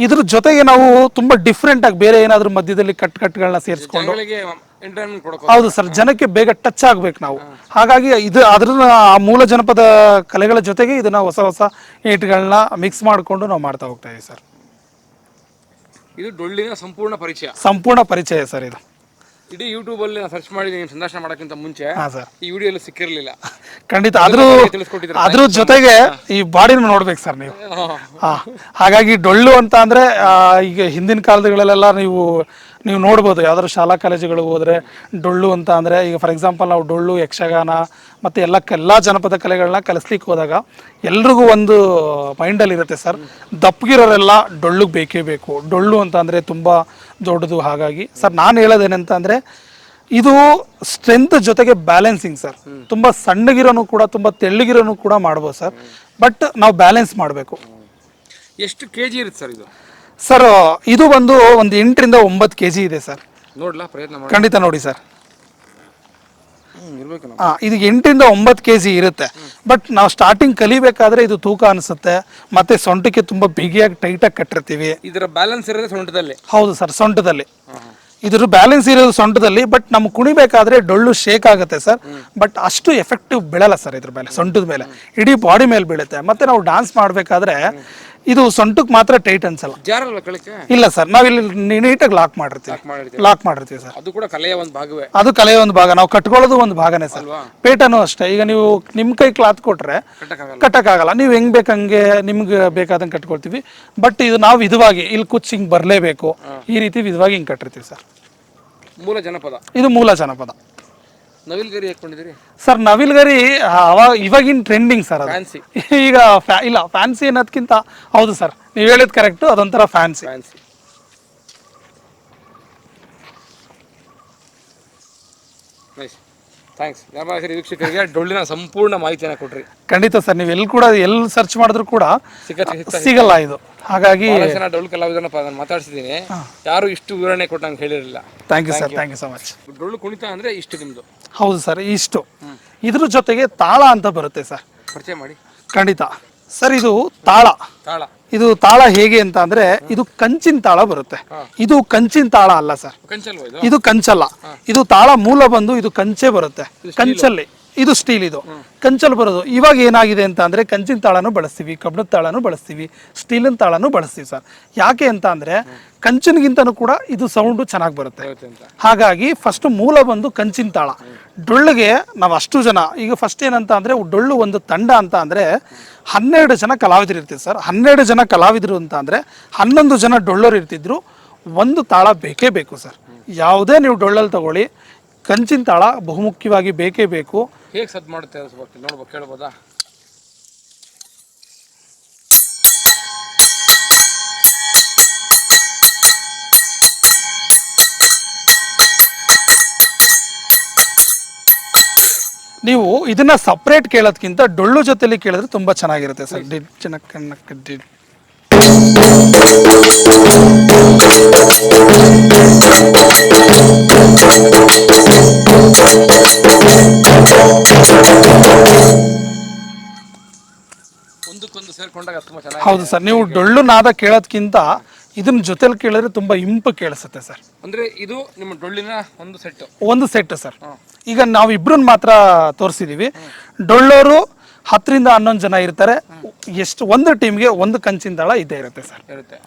ಇದ್ರ ಜೊತೆಗೆ ನಾವು ತುಂಬಾ ಡಿಫ್ರೆಂಟ್ ಆಗಿ ಬೇರೆ ಏನಾದ್ರು ಮಧ್ಯದಲ್ಲಿ ಕಟ್ಗಳನ್ನ ಸೇರಿಸ್ಕೊಂಡು, ಹೌದು ಸರ್, ಜನಕ್ಕೆ ಬೇಗ ಟಚ್ ಆಗ್ಬೇಕು ನಾವು. ಹಾಗಾಗಿ ಅದ್ರ ಮೂಲ ಜನಪದ ಕಲೆಗಳ ಜೊತೆಗೆ ಇದನ್ನ ಹೊಸ ಏಟ್ಗಳನ್ನ ಮಿಕ್ಸ್ ಮಾಡಿಕೊಂಡು ನಾವು ಮಾಡ್ತಾ ಹೋಗ್ತಾ ಇದೀವಿ ಸರ್. ಇದು ಡೊಳ್ಳಿನ ಸಂಪೂರ್ಣ ಪರಿಚಯ ಸರ್. ಇದು ಇಡೀ ಯೂಟ್ಯೂಬ್ ಅಲ್ಲಿ ಸರ್ಚ್ ಮಾಡಿ ಸಂದರ್ಶನ ಮಾಡೋಕ್ಕಿಂತ ಮುಂಚೆ ಈ ವಿಡಿಯೋ ಎಲ್ಲ ಸಿಕ್ಕಿರಲಿಲ್ಲ. ಖಂಡಿತ ಅದ್ರ ಜೊತೆಗೆ ಈ ಬಾಡಿನ ನೋಡ್ಬೇಕು ಸರ್ ನೀವು. ಹಾಗಾಗಿ ಡೊಳ್ಳು ಅಂತ ಅಂದ್ರೆ ಈಗ ಹಿಂದಿನ ಕಾಲದಗಳಲ್ಲೆಲ್ಲ ನೀವು ನೋಡ್ಬೋದು. ಯಾವ್ದಾದ್ರು ಶಾಲಾ ಕಾಲೇಜುಗಳಿಗೆ ಹೋದ್ರೆ ಡೊಳ್ಳು ಅಂತ ಅಂದ್ರೆ, ಈಗ ಫಾರ್ ಎಕ್ಸಾಂಪಲ್ ನಾವು ಡೊಳ್ಳು, ಯಕ್ಷಗಾನ ಮತ್ತೆ ಎಲ್ಲ ಜನಪದ ಕಲೆಗಳನ್ನ ಕಲಿಸ್ಲಿಕ್ಕೆ ಹೋದಾಗ ಎಲ್ರಿಗೂ ಒಂದು ಮೈಂಡಲ್ಲಿ ಇರುತ್ತೆ ಸರ್, ದಪ್ಪಗಿರೋರೆಲ್ಲ ಡೊಳ್ಳಿಗೆ ಬೇಕೇ ಬೇಕು. ಡೊಳ್ಳು ಅಂತ ಅಂದ್ರೆ ತುಂಬಾ ದೊಡ್ಡದು. ಹಾಗಾಗಿ ಸರ್ ನಾನು ಹೇಳೋದೇನಂತ ಅಂದ್ರೆ, ಇದು ಸ್ಟ್ರೆಂತ್ ಜೊತೆಗೆ ಬ್ಯಾಲೆನ್ಸಿಂಗ್ ಸರ್. ತುಂಬಾ ಸಣ್ಣಗಿರೋನು ಕೂಡ ತುಂಬಾ ತೆಳ್ಳಗಿರೋನು ಕೂಡ ಮಾಡ್ಬೋದು ಸರ್. ಬಟ್ ನಾವು ಬ್ಯಾಲೆನ್ಸ್ ಮಾಡಬೇಕು. ಎಷ್ಟು ಕೆಜಿ ಇರುತ್ತೆ ಸರ್ ಇದು? ಸರ್ ಇದು ಒಂದು 8 ರಿಂದ 9 kg ಇದೆ ಸರ್. ನೋಡ್ಲಾ, ಪ್ರಯತ್ನ ಮಾಡಿ. ಖಂಡಿತ ನೋಡಿ ಸರ್. ಇದು 8 ರಿಂದ 9 kg ಇರುತ್ತೆ. ಬಟ್ ನಾವು ಸ್ಟಾರ್ಟಿಂಗ್ ಕಲಿಬೇಕಾದ್ರೆ ಇದು ತೂಕ ಅನಿಸುತ್ತೆ. ಮತ್ತೆ ಸೊಂಟಕ್ಕೆ ತುಂಬಾ ಬಿಗಿಯಾಗಿ ಟೈಟಾಗಿ ಕಟ್ಟಿರ್ತೀವಿ. ಇದರ ಬ್ಯಾಲೆನ್ಸ್ ಇರೋದು ಸೊಂಟದಲ್ಲಿ. ಹೌದು ಸರ್, ಸೊಂಟದಲ್ಲಿ. ಇದ್ರ ಬ್ಯಾಲೆನ್ಸ್ ಇರೋದು ಸೊಂಟದಲ್ಲಿ. ಬಟ್ ನಮ್ಗೆ ಕುಣಿಬೇಕಾದ್ರೆ ಡೊಳ್ಳು ಶೇಕ್ ಆಗುತ್ತೆ ಸರ್. ಬಟ್ ಅಷ್ಟು ಎಫೆಕ್ಟಿವ್ ಬೀಳಲ್ಲ ಸರ್ ಇದ್ರ ಮೇಲೆ, ಸೊಂಟದ ಮೇಲೆ. ಇಡೀ ಬಾಡಿ ಮೇಲೆ ಬೀಳುತ್ತೆ. ಮತ್ತೆ ನಾವು ಡಾನ್ಸ್ ಮಾಡಬೇಕಾದ್ರೆ ಇದು ಸೊಂಟಕ್ಕೆ ಮಾತ್ರ ಟೈಟ್ ಅನ್ಸಲ್ಲ. ಇಲ್ಲ ಸರ್, ನಾವಿಲ್ಲಿ ನೀಟಾಗಿ ಲಾಕ್ ಮಾಡಿರ್ತೀವಿ ಸರ್. ಅದು ಕೂಡ ಕಲೆಯ ಒಂದು ಭಾಗವೇ. ಅದು ಕಲೆಯ ಒಂದು ಭಾಗ. ನಾವು ಕಟ್ಕೊಳ್ಳೋದು ಒಂದು ಭಾಗನೇ ಸರ್. ಪೇಟನೂ ಅಷ್ಟೇ. ಈಗ ನೀವು ನಿಮ್ಮ ಕೈ ಕ್ಲಾತ್ ಕೊಟ್ರೆ ಕಟ್ಟಕ್ಕಾಗಲ್ಲ. ನೀವು ಹೆಂಗ್ ಬೇಕಂಗೆ ನಿಮ್ಗೆ ಬೇಕಾದಂಗೆ ಕಟ್ಕೊಳ್ತೀವಿ. ಬಟ್ ಇದು ನಾವು ವಿಧವಾಗಿ ಇಲ್ಲಿ ಕುಚ್ಚಿ ಹಿಂಗ್ ಬರಲೇಬೇಕು, ಈ ರೀತಿ ವಿಧವಾಗಿ ಹಿಂಗೆ ಕಟ್ಟಿರ್ತೀವಿ ಸರ್. ಮೂಲ ಜನಪದ. ಇದು ಮೂಲ ಜನಪದ. ನವಿಲ್ಗರಿ ಹಾಕೊಂಡಿದ್ದೀರಿ ಸರ್? ನವಿಲ್ಗರಿ ಇವಾಗಿನ ಟ್ರೆಂಡಿಂಗ್ ಸರ್. ಅದು ಈಗ ಇಲ್ಲ, ಫ್ಯಾನ್ಸಿ ಅನ್ನೋದಕ್ಕಿಂತ ಹೌದು ಸರ್, ನೀವು ಹೇಳಿದ್ ಕರೆಕ್ಟ್. ಅದೊಂಥರ ಫ್ಯಾನ್ಸಿ. ಥ್ಯಾಂಕ್ಸ್ ವೀಕ್ಷಕರಿಗೆ ಡೊಳ್ಳಿನ ಸಂಪೂರ್ಣ ಮಾಹಿತಿಯನ್ನು ಕೊಟ್ರಿ. ಖಂಡಿತ ಸರ್. ನೀವು ಎಲ್ಲಿ ಸರ್ಚ್ ಮಾಡಿದ್ರು ಕೂಡ ಸಿಗಲ್ಲ ಇದು. ಹಾಗಾಗಿ ಡೊಳ್ಳು ಕಲಾವಿದರನ್ನ ಮಾತಾಡ್ಸಿದ್ದೀನಿ, ಯಾರು ಇಷ್ಟು ವಿವರಣೆ ಕೊಟ್ಟು ನಂಗೆ ಹೇಳಿರಲಿಲ್ಲ. Thank you sir, thank you so much. ಡೊಳ್ಳು ಕುಣಿತ ಅಂದ್ರೆ ಇಷ್ಟು ನಿಮ್ದು? ಹೌದು ಸರ್, ಇಷ್ಟು. ಇದ್ರ ಜೊತೆಗೆ ತಾಳ ಅಂತ ಬರುತ್ತೆ ಸರ್, ಪರಿಚಯ ಮಾಡಿ. ಖಂಡಿತ ಸರ್. ಇದು ತಾಳ. ಇದು ತಾಳ ಹೇಗೆ ಅಂತ ಅಂದ್ರೆ, ಇದು ಕಂಚಿನ ತಾಳ ಬರುತ್ತೆ. ಇದು ಕಂಚಿನ ತಾಳ ಅಲ್ಲ ಸರ್, ಇದು ಕಂಚಲ್ಲ. ಇದು ತಾಳ ಮೂಲ ಬಂದು ಇದು ಕಂಚೆ ಬರುತ್ತೆ. ಕಂಚಲ್ಲಿ ಇದು ಸ್ಟೀಲ್, ಇದು ಕಂಚಲ್ಲಿ ಬರೋದು. ಇವಾಗ ಏನಾಗಿದೆ ಅಂತ ಅಂದರೆ ಕಂಚಿನ ತಾಳನೂ ಬಳಸ್ತೀವಿ, ಕಬ್ಬಿಣದ ತಾಳನೂ ಬಳಸ್ತೀವಿ, ಸ್ಟೀಲಿನ ತಾಳನೂ ಬಳಸ್ತೀವಿ ಸರ್. ಯಾಕೆ ಅಂತ ಅಂದರೆ ಕಂಚಿನಗಿಂತನೂ ಕೂಡ ಇದು ಸೌಂಡು ಚೆನ್ನಾಗಿ ಬರುತ್ತೆ. ಹಾಗಾಗಿ ಫಸ್ಟ್ ಮೂಲ ಬಂದು ಕಂಚಿನ ತಾಳ. ಡೊಳ್ಳಿಗೆ ನಾವು ಅಷ್ಟು ಜನ, ಈಗ ಫಸ್ಟ್ ಏನಂತ ಅಂದರೆ ಡೊಳ್ಳು ಒಂದು ತಂಡ ಅಂತ ಅಂದರೆ 12 ಜನ ಕಲಾವಿದರು ಇರ್ತಿದ್ರು ಸರ್. 12 ಜನ ಕಲಾವಿದರು ಅಂತ ಅಂದರೆ 11 ಜನ ಡೊಳ್ಳರು ಇರ್ತಿದ್ರು. ಒಂದು ತಾಳ ಬೇಕೇ ಬೇಕು ಸರ್. ಯಾವುದೇ ನೀವು ಡೊಳ್ಳಲ್ಲಿ ತಗೊಳ್ಳಿ, ಕಂಚಿನ ತಾಳ ಬಹುಮುಖ್ಯವಾಗಿ ಬೇಕೇ ಬೇಕು. ಹೇಗೆ ಸದ್ ಮಾಡುತ್ತೆ ನೋಡ್ಬೇಕು, ಕೇಳ್ಬೋದಾ? ನೀವು ಇದನ್ನ ಸಪ್ರೇಟ್ ಕೇಳೋದ್ಕಿಂತ ಡೊಳ್ಳು ಜೊತೆಲಿ ಕೇಳಿದ್ರೆ ತುಂಬಾ ಚೆನ್ನಾಗಿರುತ್ತೆ ಸರ್. ಡಿ ಒಂದಕ್ಕೊಂದು ಸೇರ್ಕೊಂಡಾಗ ತುಂಬಾ ಚೆನ್ನಾಗಿ. ಹೌದು ಸರ್, ನೀವು ಡೊಳ್ಳು ನಾದ ಕೇಳೋದ್ಕಿಂತ ಇದನ್ನ ಜೊತೆಲಿ ಕೇಳಿದ್ರೆ ತುಂಬಾ ಇಂಪು ಕೇಳಿಸುತ್ತೆ ಸರ್. ಅಂದ್ರೆ ಇದು ನಿಮ್ಮ ಡೊಳ್ಳಿನ ಒಂದು ಸೆಟ್ ಸರ್. ಈಗ ನಾವು ಇಬ್ರನ್ನ ಮಾತ್ರ ತೋರಿಸಿದೀವಿ. ಡೊಳ್ಳೋರು 10 ರಿಂದ 11 ಜನ ಇರ್ತಾರೆ. ಎಷ್ಟು ಒಂದು ಟೀಮ್ಗೆ ಒಂದು ಕಂಚಿನ ತಾಳ ಇದ್ದೇ ಇರುತ್ತೆ ಸರ್.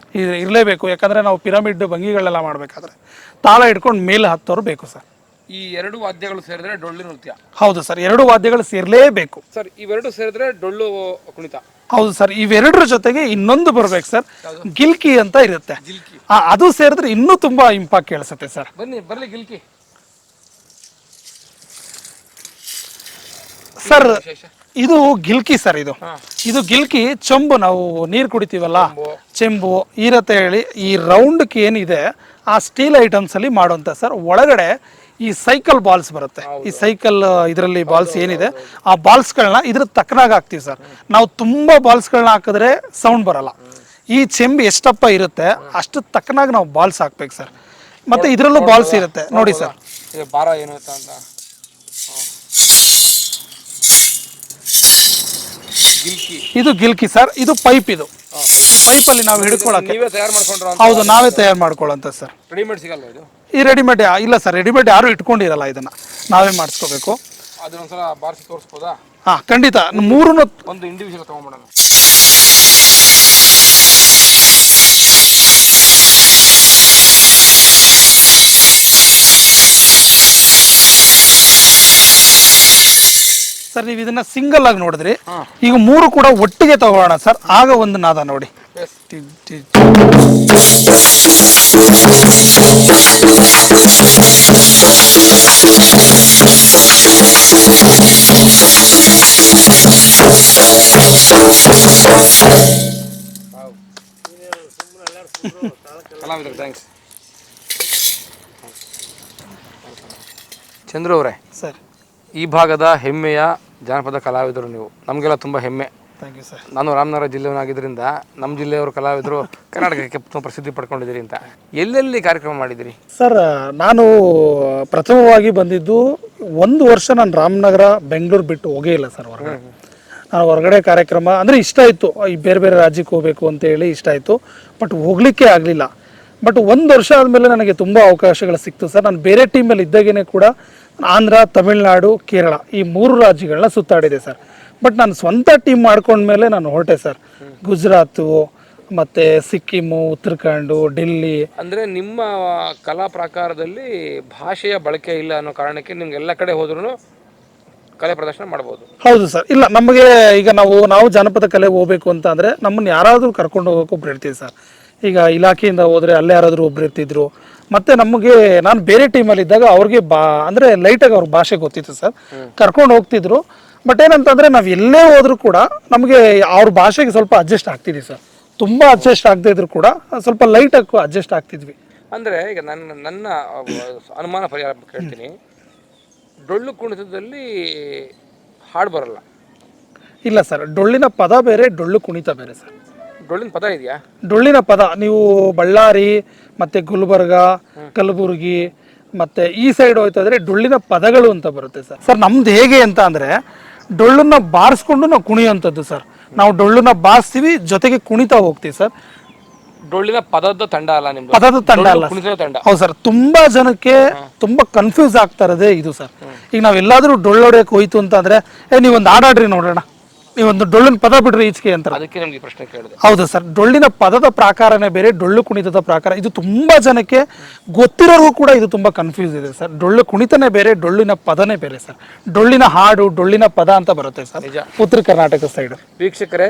ಇರಲೇಬೇಕು. ಯಾಕಂದ್ರೆ ನಾವು ಪಿರಮಿಡ್ ಭಂಗಿಗಳೆಲ್ಲ ಮಾಡಬೇಕಾದ್ರೆ ತಾಳ ಹಿಡ್ಕೊಂಡು ಮೇಲೆ ಹತ್ತೋರು ಬೇಕು ಸರ್. ಈ 2 ವಾದ್ಯಗಳು ಸೇರಿದ್ರೆ ಡೊಳ್ಳು ನೃತ್ಯ. ಹೌದು ಸರ್, 2 ವಾದ್ಯಗಳು ಸೇರ್ಲೇಬೇಕು ಸರ್. ಇವೆರಡು ಸೇರಿದ್ರೆ ಡೊಳ್ಳು ಕುಣಿತ. ಹೌದು ಸರ್. ಇವೆರಡರ ಜೊತೆಗೆ ಇನ್ನೊಂದು ಬರ್ಬೇಕು ಸರ್, ಗಿಲ್ಕಿ ಅಂತ ಇರುತ್ತೆ. ಅದು ಸೇರಿದ್ರೆ ಇನ್ನೂ ತುಂಬಾ ಇಂಪಾಕ್ಟ್ ಕೇಳಿಸುತ್ತೆ ಸರ್. ಬರ್ಲಿ ಗಿಲ್ಕಿ ಸರ್. ಇದು ಗಿಲ್ಕಿ ಸರ್. ಇದು ಗಿಲ್ಕಿ ಚೆಂಬು, ನಾವು ನೀರು ಕುಡಿತೀವಲ್ಲ ಚೆಂಬು ಇರತ್ತೆ ಹೇಳಿ. ಈ ರೌಂಡ್ಗೆ ಏನಿದೆ ಆ ಸ್ಟೀಲ್ ಐಟಮ್ಸ್ ಅಲ್ಲಿ ಮಾಡುವಂತ ಸರ್. ಒಳಗಡೆ ಈ ಸೈಕಲ್ ಬಾಲ್ಸ್ ಬರುತ್ತೆ. ಈ ಸೈಕಲ್ ಇದರಲ್ಲಿ ಬಾಲ್ಸ್ ಏನಿದೆ ಆ ಬಾಲ್ಸ್ಗಳನ್ನ ಇದ್ರ ತಕ್ಕನಾಗ ಹಾಕ್ತೀವಿ ಸರ್. ನಾವು ತುಂಬಾ ಬಾಲ್ಸ್ಗಳನ್ನ ಹಾಕಿದ್ರೆ ಸೌಂಡ್ ಬರಲ್ಲ. ಈ ಚೆಂಬು ಎಷ್ಟಪ್ಪ ಇರುತ್ತೆ ಅಷ್ಟು ತಕ್ಕನಾಗ ನಾವು ಬಾಲ್ಸ್ ಹಾಕ್ಬೇಕು ಸರ್. ಮತ್ತೆ ಇದರಲ್ಲೂ ಬಾಲ್ಸ್ ಇರುತ್ತೆ ನೋಡಿ ಸರ್. ಭಾರ ಏನು ಅಂತ ಇದು ಗಿಲ್ಕಿ ಸರ್. ಇದು ಪೈಪ್. ಇದು ಪೈಪಲ್ಲಿ ನಾವು ಹಿಡ್ಕೊಳಕ್ಕೆ. ಹೌದು, ನಾವೇ ತಯಾರು ಮಾಡ್ಕೊಳ್ಳೋಂತ ಸರ್. ರೆಡಿಮೇಡ್ ಸಿಗಲ್ಲ ಇದು? ಈ ರೆಡಿಮೇಡ್ ಇಲ್ಲ ಸರ್. ರೆಡಿಮೇಡ್ ಯಾರು ಇಟ್ಕೊಂಡಿರಲ್ಲ, ಇದನ್ನ ನಾವೇ ಮಾಡಿಸ್ಕೋಬೇಕು. ಅದನ್ನೊಂದ್ಸಲ ಬಾರಿಸಿ ತೋರಿಸ್ಬೋದಾ? ಹಾ, ಖಂಡಿತ. ಮೂರನ್ನು ಒಂದು ಇಂಡಿವಿಜುವಲ್ ತಗೊಂಡ್ಬಿಡೋಣ. ಸರ್, ನೀವು ಇದನ್ನ ಸಿಂಗಲ್ ಆಗಿ ನೋಡಿದ್ರಿ. ಈಗ 3 ಕೂಡ ಒಟ್ಟಿಗೆ ತಗೋಣ ಸರ್. ಆಗ ಒಂದು ನಾದ ನೋಡಿ. ಚಂದ್ರು ಅವರೇ ಸರ್, ಈ ಭಾಗದ ಹೆಮ್ಮೆಯ ಜಾನಪದ ಕಲಾವಿದರು ನೀವು. ನಮಗೆಲ್ಲ ತುಂಬ ಹೆಮ್ಮೆ. Thank you sir. ನಾನು ರಾಮನಗರ ಜಿಲ್ಲೆಯವನಾಗಿದ್ದರಿಂದ ನಮ್ಮ ಜಿಲ್ಲೆಯವರು ಕಲಾವಿದರು ಕರ್ನಾಟಕಕ್ಕೆ ತುಂಬ ಪ್ರಸಿದ್ಧಿ ಪಡ್ಕೊಂಡಿದ್ದೀರಿ ಅಂತ. ಎಲ್ಲೆಲ್ಲಿ ಕಾರ್ಯಕ್ರಮ ಮಾಡಿದಿರಿ ಸರ್? ನಾನು ಪ್ರಥಮವಾಗಿ ಬಂದಿದ್ದು 1 ವರ್ಷ ನಾನು ರಾಮನಗರ ಬೆಂಗಳೂರು ಬಿಟ್ಟು ಹೋಗೇ ಇಲ್ಲ ಸರ್ ಹೊರಗಡೆ. ನಾನು ಹೊರಗಡೆ ಕಾರ್ಯಕ್ರಮ ಅಂದರೆ ಇಷ್ಟ ಇತ್ತು, ಈ ಬೇರೆ ಬೇರೆ ರಾಜ್ಯಕ್ಕೆ ಹೋಗಬೇಕು ಅಂತ ಹೇಳಿ ಇಷ್ಟ ಇತ್ತು. ಬಟ್ ಹೋಗಲಿಕ್ಕೆ ಆಗಲಿಲ್ಲ. ಬಟ್ 1 ವರ್ಷ ಆದಮೇಲೆ ನನಗೆ ತುಂಬ ಅವಕಾಶಗಳು ಸಿಕ್ತು ಸರ್. ನಾನು ಬೇರೆ ಟೀಮಲ್ಲಿ ಇದ್ದಾಗೇ ಕೂಡ ಆಂಧ್ರ, ತಮಿಳ್ನಾಡು, ಕೇರಳ ಈ 3 ರಾಜ್ಯಗಳನ್ನ ಸುತ್ತಾಡಿದೆ ಸರ್. ಬಟ್ ನಾನು ಸ್ವಂತ ಟೀಮ್ ಮಾಡ್ಕೊಂಡ್ಮೇಲೆ ನಾನು ಹೊರಟೆ ಸರ್. ಗುಜರಾತು, ಮತ್ತು ಸಿಕ್ಕಿಮು, ಉತ್ತರಾಖಂಡು, ಡೆಲ್ಲಿ. ಅಂದರೆ ನಿಮ್ಮ ಕಲಾ ಪ್ರಕಾರದಲ್ಲಿ ಭಾಷೆಯ ಬಳಕೆ ಇಲ್ಲ ಅನ್ನೋ ಕಾರಣಕ್ಕೆ ನಿಮ್ಗೆ ಎಲ್ಲ ಕಡೆ ಹೋದ್ರೂ ಕಲೆ ಪ್ರದರ್ಶನ ಮಾಡ್ಬೋದು. ಹೌದು ಸರ್. ಇಲ್ಲ, ನಮಗೆ ಈಗ ನಾವು ಜಾನಪದ ಕಲೆಗೆ ಹೋಗ್ಬೇಕು ಅಂತ ಅಂದರೆ ನಮ್ಮನ್ನು ಯಾರಾದರೂ ಕರ್ಕೊಂಡು ಹೋಗೋಕೆ ಒಬ್ರು ಇರ್ತೀವಿ ಸರ್. ಈಗ ಇಲಾಖೆಯಿಂದ ಹೋದರೆ ಅಲ್ಲೇ ಯಾರಾದರೂ ಒಬ್ರು ಇರ್ತಿದ್ರು. ಮತ್ತು ನಮಗೆ ನಾನು ಬೇರೆ ಟೀಮಲ್ಲಿ ಇದ್ದಾಗ ಅವ್ರಿಗೆ ಅಂದರೆ ಲೈಟಾಗಿ ಅವ್ರ ಭಾಷೆ ಗೊತ್ತಿತ್ತು ಸರ್, ಕರ್ಕೊಂಡು ಹೋಗ್ತಿದ್ರು. ಬಟ್ ಏನಂತಂದರೆ ನಾವು ಎಲ್ಲೇ ಹೋದರೂ ಕೂಡ ನಮಗೆ ಅವ್ರ ಭಾಷೆಗೆ ಸ್ವಲ್ಪ ಅಡ್ಜಸ್ಟ್ ಆಗ್ತಿದ್ವಿ ಸರ್. ತುಂಬ ಅಡ್ಜಸ್ಟ್ ಆಗದೇ ಇದ್ರು ಕೂಡ ಸ್ವಲ್ಪ ಲೈಟಾಗಿ ಅಡ್ಜಸ್ಟ್ ಆಗ್ತಿದ್ವಿ. ಅಂದರೆ ಈಗ ನನ್ನ ಅನುಮಾನ ಪರಿಹಾರ ಕೇಳ್ತೀನಿ. ಡೊಳ್ಳು ಕುಣಿತದಲ್ಲಿ ಹಾಡು ಬರಲ್ಲ? ಇಲ್ಲ ಸರ್, ಡೊಳ್ಳಿನ ಪದ ಬೇರೆ, ಡೊಳ್ಳು ಕುಣಿತ ಬೇರೆ ಸರ್. ಡೊಳ್ಳಿನ ಪದ ಇದೆಯಾ? ಡೊಳ್ಳಿನ ಪದ ನೀವು ಬಳ್ಳಾರಿ ಮತ್ತು ಗುಲ್ಬರ್ಗ, ಕಲಬುರಗಿ ಮತ್ತು ಈ ಸೈಡ್ ಹೋಯ್ತಾದ್ರೆ ಡೊಳ್ಳಿನ ಪದಗಳು ಅಂತ ಬರುತ್ತೆ ಸರ್. ಸರ್, ನಮ್ದು ಹೇಗೆ ಅಂತ ಅಂದರೆ ಡೊಳ್ಳನ್ನ ಬಾರಿಸ್ಕೊಂಡು ನಾವು ಕುಣಿಯೋಂಥದ್ದು ಸರ್. ನಾವು ಡೊಳ್ಳನ್ನ ಬಾರಿಸ್ತೀವಿ, ಜೊತೆಗೆ ಕುಣಿತಾ ಹೋಗ್ತೀವಿ ಸರ್. ಡೊಳ್ಳಿನ ಪದದ ತಂಡ ಅಲ್ಲ ನಿಮ್ದು, ಪದದ ತಂಡ ಅಲ್ಲ ಕುಣಿತದ ತಂಡ. ಹೌದು ಸರ್. ತುಂಬಾ ಜನಕ್ಕೆ ತುಂಬಾ ಕನ್ಫ್ಯೂಸ್ ಆಗ್ತಾ ಇರೋದೇ ಇದು ಸರ್. ಈಗ ನಾವೆಲ್ಲಾದ್ರೂ ಡೊಳ್ಳೊಡೆಯಕ್ಕೆ ಹೋಯ್ತು ಅಂತಂದ್ರೆ ನೀವೊಂದು ಹಾಡಾಡ್ರಿ ನೋಡೋಣ, ನೀವೊಂದು ಡೊಳ್ಳಿನ ಪದ ಬಿಡ್ರಿ ಈಚೆಗೆ ಅಂತಾರೆ. ಅದಕ್ಕೆ ನಮ್ಗೆ ಪ್ರಶ್ನೆ ಕೇಳಿದೆ. ಹೌದು ಸರ್, ಡೊಳ್ಳಿನ ಪದದ ಪ್ರಾಕಾರನೇ ಬೇರೆ, ಡೊಳ್ಳು ಕುಣಿತದ ಪ್ರಾಕಾರ. ಇದು ತುಂಬಾ ಜನಕ್ಕೆ ಗೊತ್ತಿರೋರು ಕೂಡ ಇದು ತುಂಬಾ ಕನ್ಫ್ಯೂಸ್ ಇದೆ ಸರ್. ಡೊಳ್ಳು ಕುಣಿತನೇ ಬೇರೆ, ಡೊಳ್ಳಿನ ಪದನೇ ಬೇರೆ ಸರ್. ಡೊಳ್ಳಿನ ಹಾಡು, ಡೊಳ್ಳಿನ ಪದ ಅಂತ ಬರುತ್ತೆ ಸರ್ ಉತ್ತರ ಕರ್ನಾಟಕ ಸೈಡ್. ವೀಕ್ಷಕರೇ,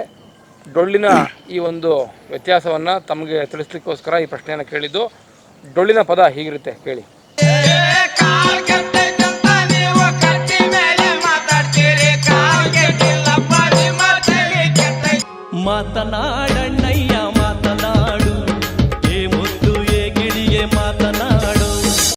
ಡೊಳ್ಳಿನ ಈ ಒಂದು ವ್ಯತ್ಯಾಸವನ್ನ ತಮಗೆ ತಿಳಿಸ್ಲಿಕ್ಕೋಸ್ಕರ ಈ ಪ್ರಶ್ನೆಯನ್ನು ಕೇಳಿದ್ದು. ಡೊಳ್ಳಿನ ಪದ ಹೀಗಿರುತ್ತೆ ಕೇಳಿ.